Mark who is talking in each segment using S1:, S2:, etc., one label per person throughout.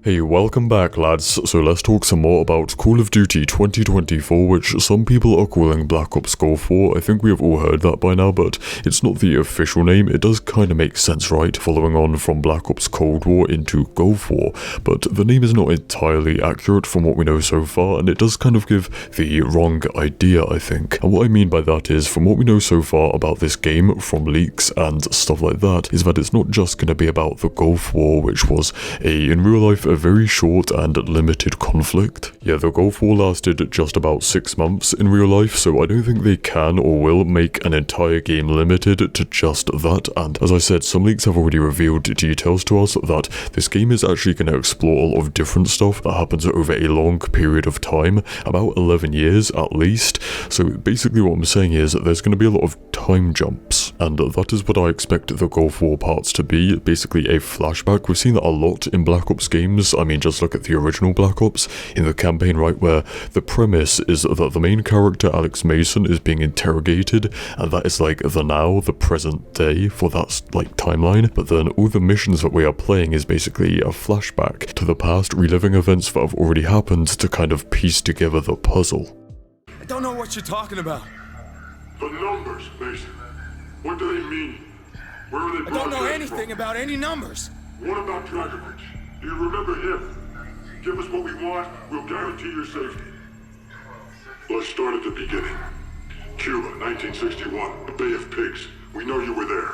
S1: Hey, welcome back lads, so let's talk some more about Call of Duty 2024, which some people are calling Black Ops Gulf War. I think we have all heard that by now, but it's not the official name. It does kind of make sense, right? Following on from Black Ops Cold War into Gulf War, but the name is not entirely accurate from what we know so far, and it does kind of give the wrong idea, I think. And what I mean by that is, from what we know so far about this game, from leaks and stuff like that, is that it's not just going to be about the Gulf War, which was in real life, a very short and limited conflict. Yeah, the Gulf War lasted just about 6 months in real life, so I don't think they can or will make an entire game limited to just that. And as I said, some leaks have already revealed details to us that this game is actually going to explore a lot of different stuff that happens over a long period of time, about 11 years at least. So basically what I'm saying is that there's going to be a lot of time jumps, and that is what I expect the Gulf War parts to be, basically a flashback. We've seen that a lot in Black Ops games. I mean, just look at the original Black Ops in the campaign, right, where the premise is that the main character, Alex Mason, is being interrogated, and that is like the present day for that like timeline. But then all the missions that we are playing is basically a flashback to the past, reliving events that have already happened to kind of piece together the puzzle.
S2: I don't know what you're talking about.
S3: The numbers, Mason. What do they mean? Where are they?
S2: I don't know anything about any numbers.
S3: What about Dragovich? Do you remember him? Give us what we want, we'll guarantee your safety. Let's start at the beginning. Cuba, 1961, the Bay of Pigs. We know you were there.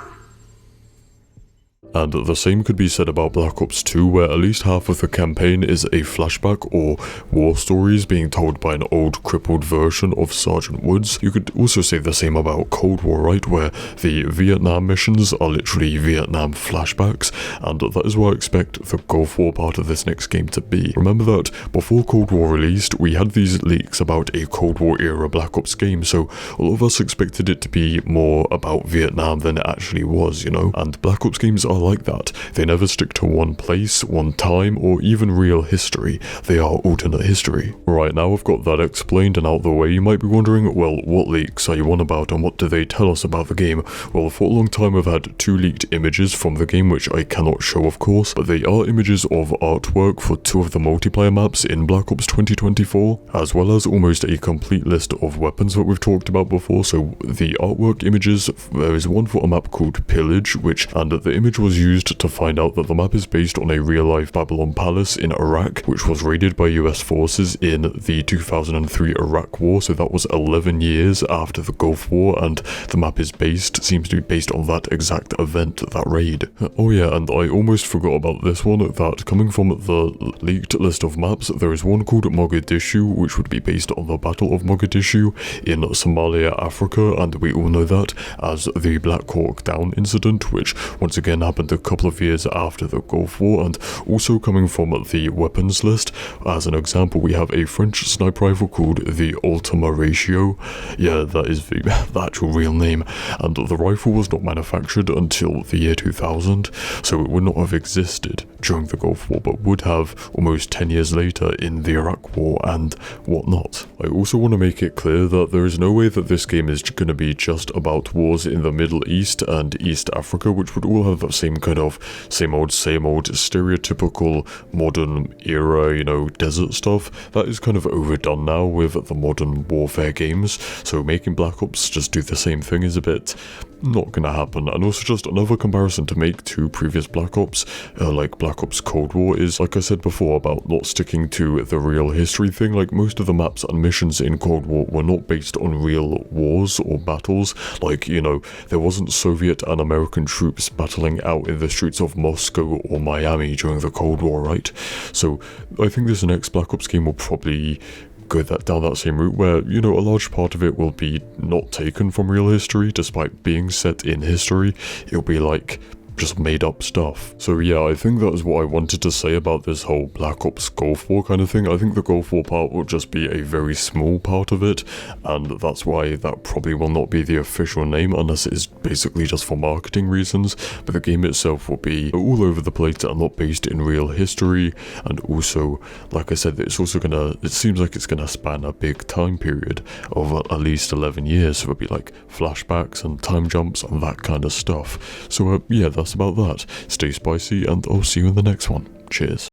S1: And the same could be said about Black Ops 2, where at least half of the campaign is a flashback or war stories being told by an old crippled version of Sergeant Woods. You could also say the same about Cold War, right, where the Vietnam missions are literally Vietnam flashbacks, and that is what I expect the Gulf War part of this next game to be. Remember that before Cold War released, we had these leaks about a Cold War era Black Ops game, so a lot of us expected it to be more about Vietnam than it actually was, you know, and Black Ops games are like that. They never stick to one place, one time, or even real history. They are alternate history. Right, now I've got that explained and out the way, you might be wondering, well, what leaks are you on about and what do they tell us about the game? Well, for a long time I've had 2 leaked images from the game, which I cannot show of course, but they are images of artwork for 2 of the multiplayer maps in Black Ops 2024, as well as almost a complete list of weapons that we've talked about before. So the artwork images, there is one for a map called Pillage, and the image was used to find out that the map is based on a real-life Babylon Palace in Iraq, which was raided by US forces in the 2003 Iraq War, so that was 11 years after the Gulf War, and the map seems to be based on that exact event, that raid. Oh yeah, and I almost forgot about this one, that coming from the leaked list of maps, there is one called Mogadishu, which would be based on the Battle of Mogadishu in Somalia, Africa, and we all know that as the Black Hawk Down incident, which once again happened a couple of years after the Gulf War. And also coming from the weapons list, as an example, we have a French sniper rifle called the Ultima Ratio. Yeah, that is the actual real name, and the rifle was not manufactured until the year 2000, so it would not have existed during the Gulf War, but would have almost 10 years later in the Iraq War and whatnot. I also want to make it clear that there is no way that this game is going to be just about wars in the Middle East and East Africa, which would all have that same kind of same old stereotypical modern era, you know, desert stuff. That is kind of overdone now with the modern warfare games, so making Black Ops just do the same thing is a bit not gonna happen. And also, just another comparison to make to previous Black Ops, like Black Ops Cold War, is, like I said before, about not sticking to the real history thing. Like, most of the maps and missions in Cold War were not based on real wars or battles. Like, you know, there wasn't Soviet and American troops battling out in the streets of Moscow or Miami during the Cold War, right? So I think this next Black Ops game will probably go down that same route, where, you know, a large part of it will be not taken from real history, despite being set in history. It'll be like just made up stuff. So yeah, I think that is what I wanted to say about this whole Black Ops Gulf War kind of thing. I think the Gulf War part will just be a very small part of it, and that's why that probably will not be the official name, unless it is basically just for marketing reasons. But the game itself will be all over the place and not based in real history, and also, like I said, it seems like it's gonna span a big time period of at least 11 years, so it'll be like flashbacks and time jumps and that kind of stuff. So yeah, that's about that. Stay spicy, and I'll see you in the next one. Cheers.